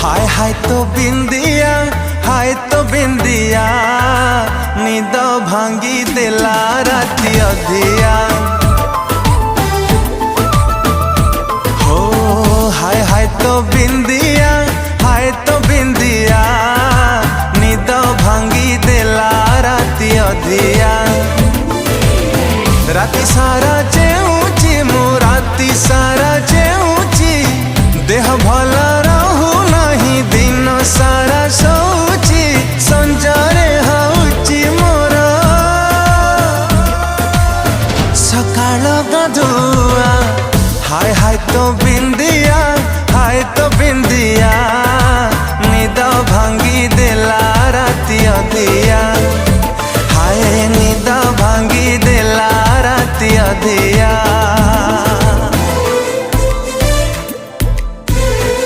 हाय हाय तो बिंदिया निद भांगी देला राती अधिया। हो हाय तो बिंदिया निद भांगी देला राती अधिया। राती सारा जेऊची मो राती सारा जेऊची देह भला रहू नहीं दिन सारा सोची संजरे हउची मोर सकाळ गधुआ। हाय तो बिंदिया